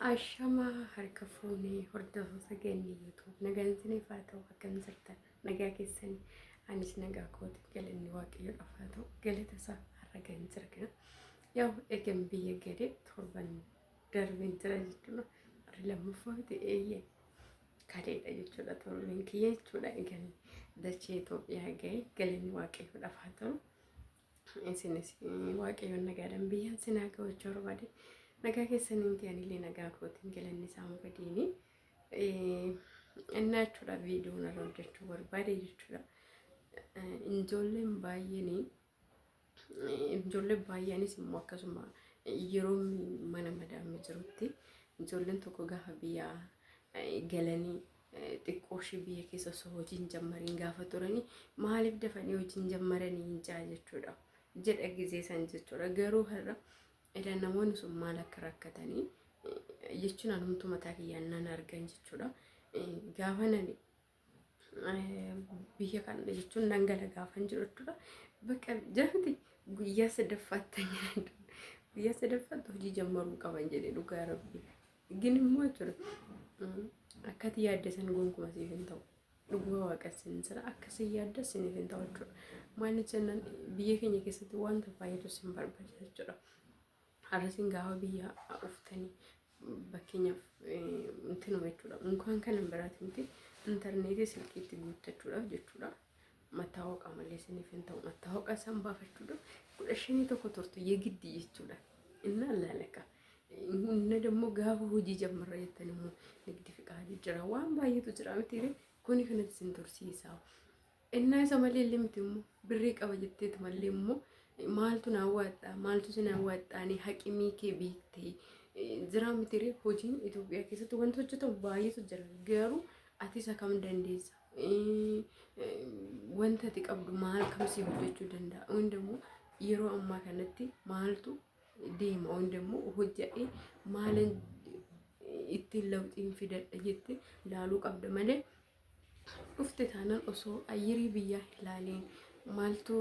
Ashama harka fuunee hordoftoota keenya YouTube nagaan isiniif haa ta'u akkam jirtan nagaa keessanii anis nagaa kooti galanni waaqayyo haa ta'u galata isaa har'a ga'een jira kana yaw eegam biyya gadee torban darbeen jira jechuudha har'a lammaffaati eeyyee kadeedha jechuudha torban kiyya jechuudha eegan dachee Itoophiyaa ga'e galanni waaqayyo haa ta'u isinis waaqayyoon nagaadhaan biyyaan sinaa ga'achuu barbaade. Nagaa keessaniin ta'anillee nagaa kootiin galanni isaan fadiini. Inni jechuudha viidiyoon irra hojjechuu barbaade jechuudha. Ijoolleen baay'eenis immoo akkasuma yeroo mana madaa'ame jirutti ijoolleen tokko gaafa biyya galanii xiqqooshii biyya keessa osoo hojiin jammariin gaafa turanii maaliif dafanii hojiin jammaranii hin jaa jechuudha. Jedha gizee san jechuudha. Garuu har'a ila namoonni sun maal akka rakkatanii jechuun anumtu mataa kiyyaan argan jechuudha. Gaafa nani biyya kana jechuun dangala gaafan jiru jechuudha. Bakka jirti guyyaa sadaffaatti guyyaa sadaffaatti hojii jammaruu qaban jedhee dhugaa rabbi. Gin immoo jechuudha akkati yaaddesan gonkumaa siif hin ta'u. Dhugaa waaqessin jira akkasii yaadda siniif hin ta'u jechuudha. Maaliif jennaan biyya keenya keessatti wanta baay'eetu sin barbaachisa jechuudha. Har'asin gaafa biyya uftanii bakkeenyaaf intinuma jechuudha. Mukaan kana biraati miti intarneetii silkiitti guuttachuudhaaf jechuudha. Mattaawaqaa malee isiniif hin ta'u. Mattaawaqaa san baafachuudhaaf 15 turtu yeegiddi jechuudha. Inna laalaka. Inna dammoo gaafa hojii jammarra jettan immoo nigdi fiqaadii jira. Waan baay'eetu jira miti kuni kanatti sin tursiisa. Inna isa malee limti immoo birrii qaba jetteetu malee immoo maaltu naawwaadha maaltu si naawwaadhaani haqimii kee beektee jira miti hojiin Itoophiyaa keessatti wanti hojjetamu baay'eetu jira garuu ati isa kam dandeessa wanta ati qabdu maal kamsii hojjechuu danda'a hundammoo yeroo ammaa kanatti maaltu deema hundammoo hojja'ee maalan ittiin lawxiin fidadha jette laaluu qabda malee dhufte taanaan osoo ayyirii biyyaa ilaaleen maaltu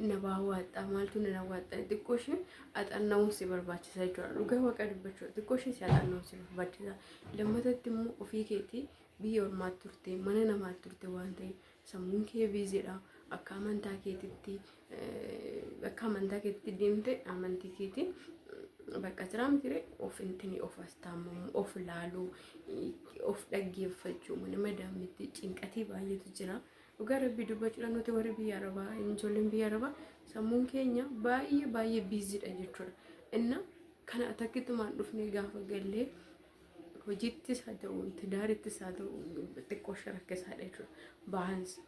nabaawwaadha maaltu nabaawwaadha xiqqooshi axanna'uun si barbaachisa jechuudha. Dhugaa waaqa dubbachuudha xiqqooshi si axanna'uun si barbaachisa. Lammatatti immoo ofii keetii biyya ormaatti turte mana namaatti turte waan ta'eef sammuun kee biizidha. Akka amantaa keetitti deemte amantii keetiin bakka jiraa miti of intini of astaamuun of laaluu of dhaggeeffachuu mana madaamitti cinqatii baay'eetu jira. Dhugaa rabbi dubbachuudhaan nuti warri biyya arabaa ijoolleen biyya arabaa sammuun keenya baay'ee biizidha jechuudha. Inna kana takkitumaan dhufnee gaafa gallee hojiittis haa ta'u tidaarittis haa ta'u xiqqooshi rakkisaadha jechuudha. Bahansi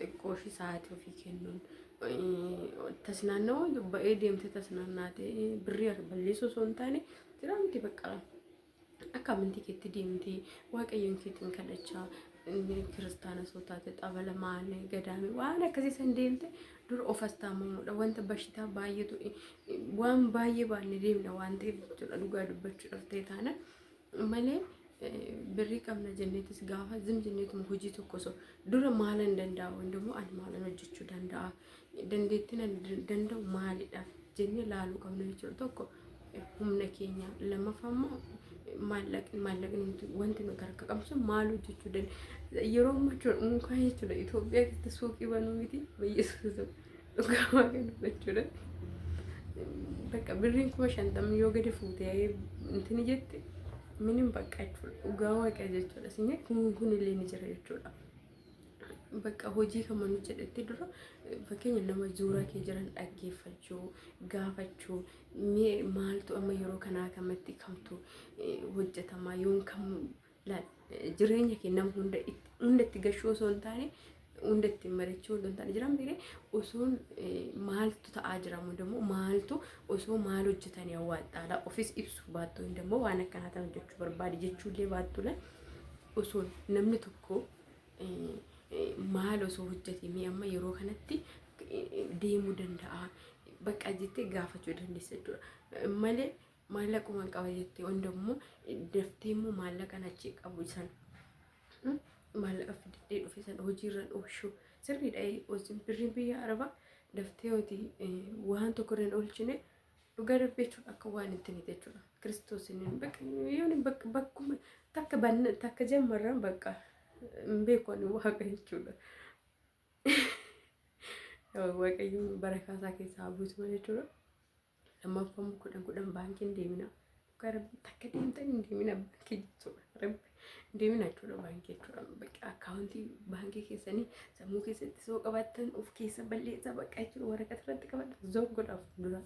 xiqqooshi sa'aatii ofii kennuun tasnaannoo ba'ee deemte tasnaannaate birrii balleessuu osoo hin taane jira miti bakka akka amantii keetti deemtee waaqayyoon keetiin kadhachaa kiristaana sootaate xabala maale gadaame waan akkasii san deemte dura of astaamuudha wanta bashitaa baay'eetu waan baay'ee baanne deemna waan ta'eef jechuudha. Dhugaa dubbachuudhaaf ta'e taana malee birrii qabna jenneetis gaafa zimjenneetuma hojii tokko osoo dura maalan danda'a hundummoo ani maalan hojjechuu danda'a dandeettiin danda'u maalidha jennee laaluu qabna jechuudha. Tokko humna keenya lammaffammoo maallaqni wanti nuti harka qabsu maal hojjechuu danda'a yeroo ammaa mukaa jechuudha. Itoophiyaa keessatti suuqii banuu miti baay'ee dhugaa waaqa dubbachuudha. Bakka birriin 50,000 yoo gadi fuutee intini jette minin bakka jechuudha. Dhugaa waaqa jechuudha. Sinya kun illee ni jira jechuudha. Bakka hojii kamanuu jedhetti dura fakkeenya nama zuuraa kee jiran dhaggeeffachuu gaafachuu maaltu amma yeroo kanaa kamatti kamtu hojjetamaa yoon kam jireenya kee nama hunda itti gashuu osoo hin taane hunda itti mari'achuu osoo hin taane jiran biree osoo maaltu ta'aa jiramu immoo maaltu osoo maal hojjetanii hawwaadhaadha ofis ibsu baattuu immoo waan akkanaa ta'an hojjechuu barbaade jechuullee baattula osoo namni tokko maal osoo hojjetee amma yeroo kanatti deemuu danda'a bakka jettee gaafachuu dandeessa jechuudha. Malee maallaquma qaba jettee hundammoo daftee immoo maallaqan achi qabu san maallaqa fidee dhufe san hojiirra oolchuu sirriidha. Birriin biyya arabaa daftee waan tokko irra oolchine dhugaa dubbachuudha akka waan ittiin jechuudha. Kiristoosiin bakka yoon bakkuma takka jammarran bakka beekonni waaqa jechuudha. Waaqayyoon barakaa isaa keessaa buusu jechuudha. Lammaffaan kudhan baankiin deemina. Garbi takka deemtanii deemina baankii jechuudha. Deemina jechuudha baankii jechuudha. Bakka akkaawuntii baankii keessanii sammuu keessatti soo qabaatan of keessa balleessaa bakka jechuudha waraqaa irratti qabatan zoon godhaaf dura.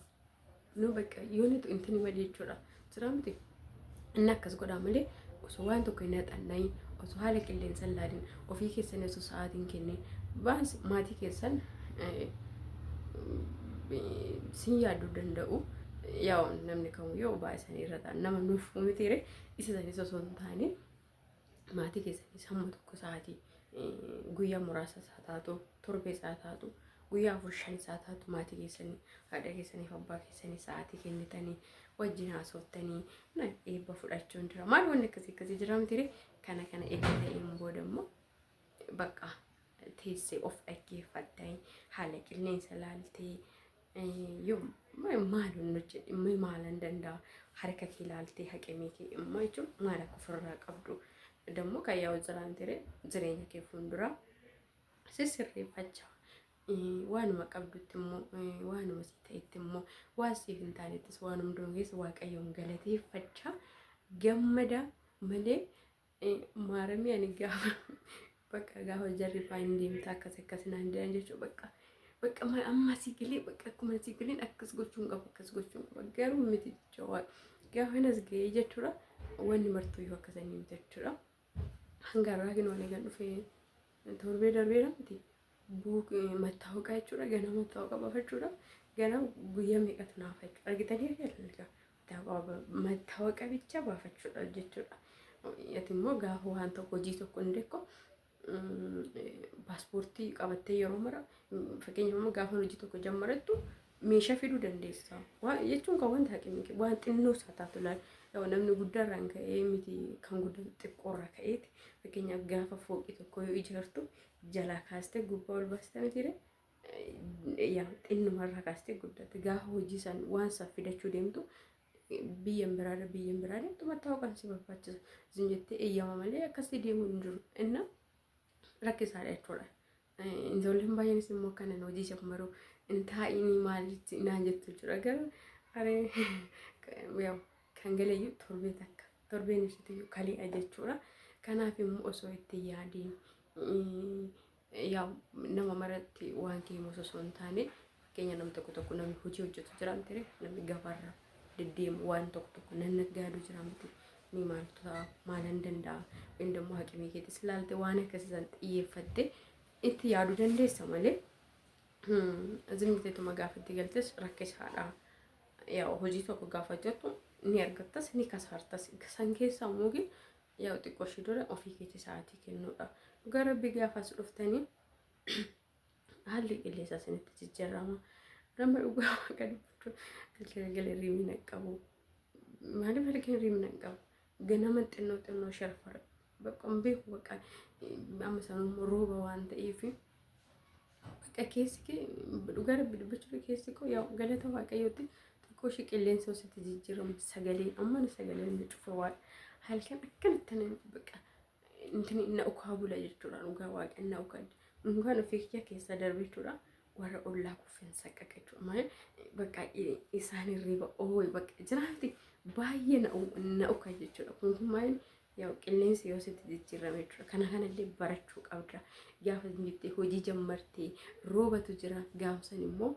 Nu bakka yoonitu intini malee jechuudha. Sira miti inni akkas godhaa malee osoo waan tokko hin haxannaayin osoo haala qilleensa laadiin ofii keessan osoo sa'aatiin kennee baas maatii keessan sin yaaduu danda'u. Yaa namni kamuu yoo baay'isanii irra ta'an nama nuuf mitiire isa sanis osoo hin taane maatii keessanii sammuu tokko sa'aatii guyyaa muraasa isaa taatu torbee isaa taatu guyyaa 4-5 isaa taatu maatii keessanii haadha keessanii fi abbaa keessanii sa'aatii kennitanii wajjin haasoftanii eebba fudhachuun jira. Maal wanni akkasii jira mitiire kana eega ta'een booda immoo bakka teessee of dhaggeeffattee haala qilleensa laaltee yoo maalun nuti maalan danda'a harka kee laaltee haqamee kee immoo jechuun maal akka ofirraa qabdu dammoo kan yaa'u jiraan ture jireenya kee fuulduraa sirreeffachaa waanuma qabdutti immoo waanuma si ta'etti immoo waan siif hin taanettis waan hundumaa keessa waaqayyoon galateeffachaa gammada malee maaramii ani gaafa bakka gaafa jarri faayin deemtaa akkas naan jedhan jechuudha bakka amma sigilee bakka akkuma sigileen akkas gochuun qaba garuu miti jechuudha gaafa nas ga'ee jechuudha wanni martuu yoo akkasanii jechuudha hanga irraa waan eegan dhufee torbee darbeera miti buuk mattaawaqaa jechuudha ganama mattaawaqaa baafachuudha ganama guyyaa meeqatu naaf jechuudha argitanii mattaawaqaa bicha baafachuudha jechuudha. Yati immoo gaafa waan tokko hojii tokko hindeekko paaspoortii qabattee yeroo mara fakkeenyaaf immoo gaafa hojii tokko jammarattu meeshaa fiduu dandeessa. Jechuun kan wanta haqimni waan xinnoo isaa taatu laal namni guddaarraan ka'ee miti kan guddaa xiqqoorraa ka'eeti fakkeenyaaf gaafa fooqii tokko yoo ijaartu jalaa kaastee gubbaa ol baastee mitiire yaa xinnumarraa kaastee guddate gaafa hojii san waan isaa fidachuu deemtu biyyan biraadha deemtu mattaawaqaan si barbaachisa isin jettee eeyyama malee akkasii deemuu hin jiru inna rakkisaadha jechuudha. Ijoolleen baay'eenis immoo kanan hojii isaaf maruu intaa'inii maalitti naan jettu jechuudha garuu yaa kan galeeyyuu torbeen ibsitiyyuu kaleedha jechuudha. Kanaaf immoo osoo itti yaadiin yaa nama maratti waan keemos osoo hin taane fakkeenya nam tokko namni hojii hojjetu jiraan ture namni gabaarraa deddeemu waan tokko nan naggaadu jira miti ni maaltu ta'a maalan danda'a indammoo haqimee keetis ilaalte waan akkasiisan xiyyeeffatte itti yaaduu dandeessa malee zimiteetuma gaafa itti galtes rakkisaadha. Yaa hojii tokko gaafa hojjettu ni argattas ni kasaartas san keessaa immoo yaa xiqqoo ishee dura ofii keetti sa'aatii kennuudha. Gara biggaafas dhuftanii haalli qilleensa isinitti jijjiirama. Nama dhugaa waaqa dubbachuu galgala riimina qabu. Maaliif arginu riimina qabu? Ganama xinnoo sharfara. Bakka beeku bakka amma sanuu rooba waan ta'eef bakka keessi dhugaa dubbachuu keessi koo yaa galata waaqayyooti xiqqoo ishee qilleensa isitti jijjiiramu sagaleen amma sagaleen cufa waan halkan akkanatti bakka intini na ukaa bula jechuudha dhugaa waaqa na ukaa dhugaan ofii keessa darbechuudha warra ollaa kuffeen saqqaqa jechuudha maal bakka isaan irriba ooyi bakka jiraatti baay'ee na ukaa jechuudha kun maal yaa qilleensi yoo sitti jijjiirame jechuudha kanallee barachuu qabda gaafa jettee hojii jammartee roobatu jira gaafsan immoo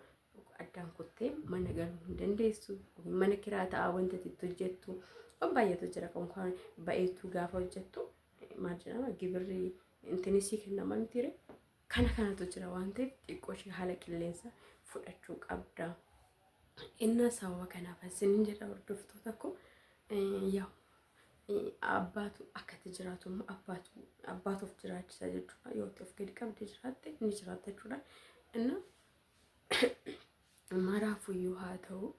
addaan kuttee mana galuu hin dandeessu mana kiraa ta'a wanta itti hojjettu baay'eetu jira kan baay'eetu gaafa hojjettu maal jedhama gibirri intinisii kennama mitiire kanatu jira waan ta'eef xiqqoo ishee haala qilleensa fudhachuu qabda. Inna sababa kanaaf isiniin jedha hordoftoota koo yaa abbaatu akkatti jiraatu abbaatuuf jiraachisa jechuudha yoo of gadi qabdee jiraatte ni jiraata jechuudha. Inna maraafuyyuu haa ta'u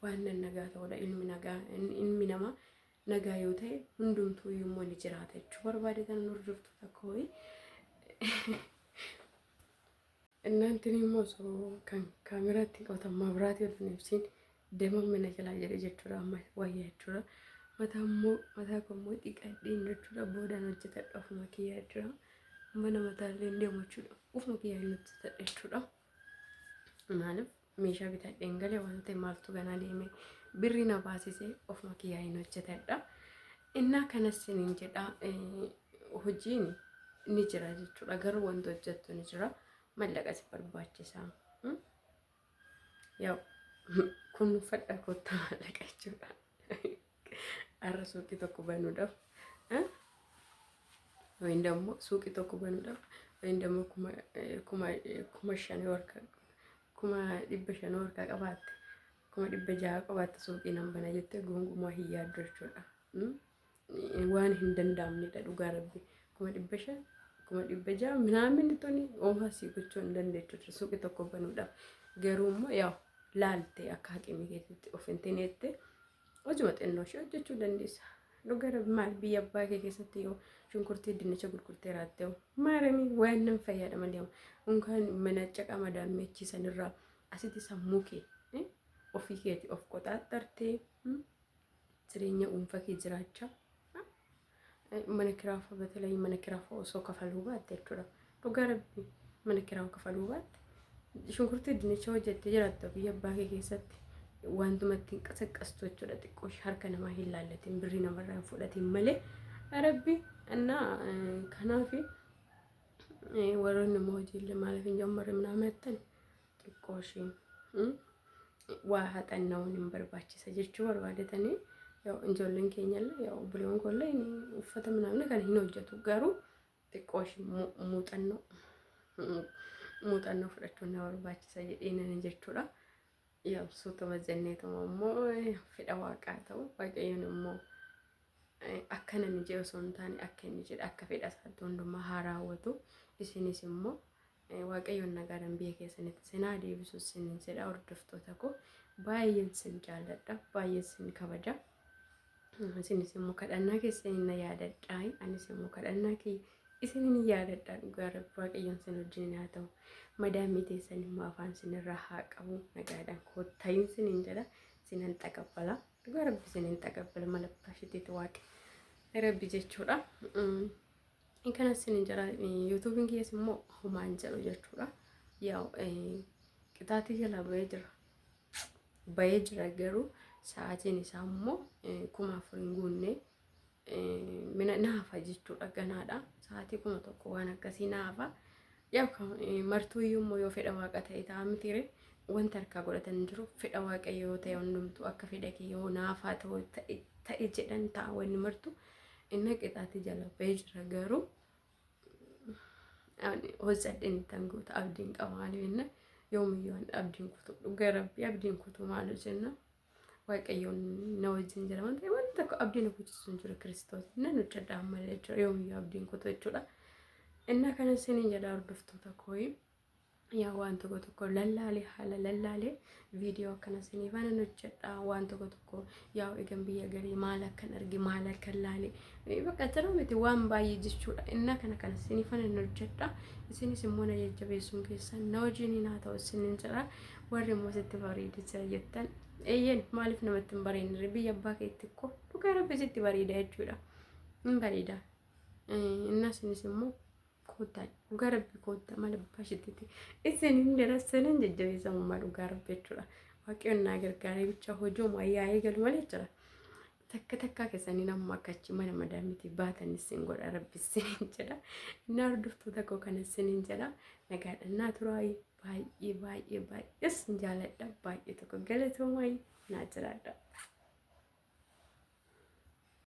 waan nagaa ta'udha ilmi namaa nagaa yoo ta'e hundumtuu immoo ni jiraata jechuudha. Barbaade kan hordoftoota koo እናንተን ሞሶ ካሜራ ትቆታ ማብራት ይወድን ይብሲን deemuun mina jalaa jedhe jechuudha amma wayyaa jechuudha. Mataa koo immoo dhiqadheen jechuudha boodaan hojjetadha ofuma kiyyaa jechuudha. Mana mataallee deemu jechuudha ofuma kiyyaa hin hojjetadha jechuudha. Maaliif meeshaa bitadheen galee waan ta'e maaltu ganaa deemee birri na baasisee ofuma kiyyaa hin hojjetadha. Innaa kanas siniin jedha hojiin ni jira jechuudha garuu wanti hojjettu ni jira mallaqa si barbaachisaa. Yaa'u kun fadha kottaa mallaqa jechuudha. Arra suuqii tokko banuudhaaf wayin dammoo suuqii tokko banuudhaaf wayin dammoo kuma 5 warqa kuma 500 warqa qabaatte kuma 600 qabaatte suuqii nan bana jettee gonkumaa hin yaaddu jechuudha. Waan hin danda'amnedha dhugaa rabbi kuma 500 kuma 600 ምናምን toni oomfasii gochuu hin dandeechu suuqii tokko banuudhaaf garuu immoo yaa'u laaltee akka haqimii keessatti of hin tineette hojii xinnoo ishee hojjechuu dandeessa. Dhugaa rabbi maal biyya abbaa kee keessatti yoo shunkurtii dinnicha gurgurtee raattee maaramii waan nan fayyada malee unkaan mana caqaa madaammeechiisan irraa asitti sammuu kee ofii keetii of qoxaaxartee jireenya dhuunfaa kee jiraachaa mana kiraafaa በተለይ mana kiraafaa osoo kafaluu baatte jechuudha. Dhugaa rabbi mana kiraafaa kafaluu baatte shunkurtii dinnicha hojjettee jiraatta biyya abbaa kee keessatti wantuma ittiin qasaqqastu jechuudha. Xiqqoo harka namaa hin laallatiin birrii namarraa hin fudhatiin malee rabbi እና kanaaf warroonni immoo hojiilee maaliif hin jammarre ምናምን ያተን xiqqoo isheen waa haxanna'uun hin barbaachisa jechuu barbaadatanii ያው እንጆልን ኬኛለ ያው ብሎን ኮለ uffata ምናምን kan hin hojjetu garuu xiqqoo muuxannoo fudhachuun na barbaachisa jedheenan jechuudha. Yaw suuta mazanneetuma immoo fedha waaqaa ta'u waaqayyoon immoo akka namni jedhu osoo hin taane akka inni jedhu akka fedha isaatti hundumaa haa raawwatu. Isinis immoo waaqayyoon nagaadhaan biyya keessanitti sinaa deebisuu isiniin jedha. Hordoftoota koo baay'een sin jaalladha baay'een sin kabaja. Isinis immoo kadhannaa keessanii na yaadadhaa anis immoo kadhannaa kee isinin yaadadhaa. Dhugaa rabbi waaqayyoon sin wajjin haa ta'u. Madaamii teessan immoo afaan sinirraa haa qabu nagaadhaan koottayin sinin jedha sinan taqabbala. Dhugaa rabbi sinin taqabbala malabbaashitiitu waaqe rabbi jechuudha. Kanas sinin jedha yuutuubiin kiyyaas immoo humaan jedhu jechuudha. Yaa'u qixaatii jala bahee jira garuu sa'aatiin isaa immoo 4,000 hin guunne mina naafa jechuudha ganaadha. Sa'aatii 1,000 waan akkasii naafa. Yaa'u martuuyyuu immoo yoo fedha waaqa ta'e ta'a mitiire wanta harkaa godhatan jiru fedha waaqayyoo ta'e hundumtu akka fedha kee yoo naafaa ta'e jedhan ta'a wanni martu inni qixaatii jala bahee jira garuu hojjedheen ittiin guuta abdiin qaba maaliif yoomiyyuu abdiin kutu dhugaa rabbi abdiin kutu maal jenna waaqayyoon na wajjin jira wanta abdiin kutu jiru Kiristoos nan hojjedhaa malee jira yoomiyyuu abdiin kutu jechuudha. Inna kana sinin jedha hordoftoota koo yaa waan tokko lallaalee haala lallaalee viidiyoo akkana sinii faana hojjedhaa waan tokko yaa egan biyya garii maal akkan arge maal akkan laalee bakka jira miti waan baay'ee jechuudha. Inna kana sinii faana hojjedhaa isinis immoo na jajjabeessuun keessan na wajjin haa ta'u sinin jedha. Warri immoo sitti bareedee jira jettan eeyyen maaliif namatti hin bareedne biyya abbaa keetti koo dhugaa rabbi sitti bareeda jechuudha. Hin bareeda inna sinis immoo kota dhugaa rabbi kota malabbaashitiiti isinin darasanan jajjabeessamummaa dhugaa rabbi jechuudha. Waaqayyoon na gargaaree bicha hojii wayyaa eegalu malee jira. Takka keessanii namuma akkachi mana madaamiti baatan isin godha rabbi isinin jedha. Inni hordoftoota koo kana isinin jedha. Nagaadhannaa turaa baay'ee isin jaaladha baay'ee tokko galatoomaa naa jiraadha.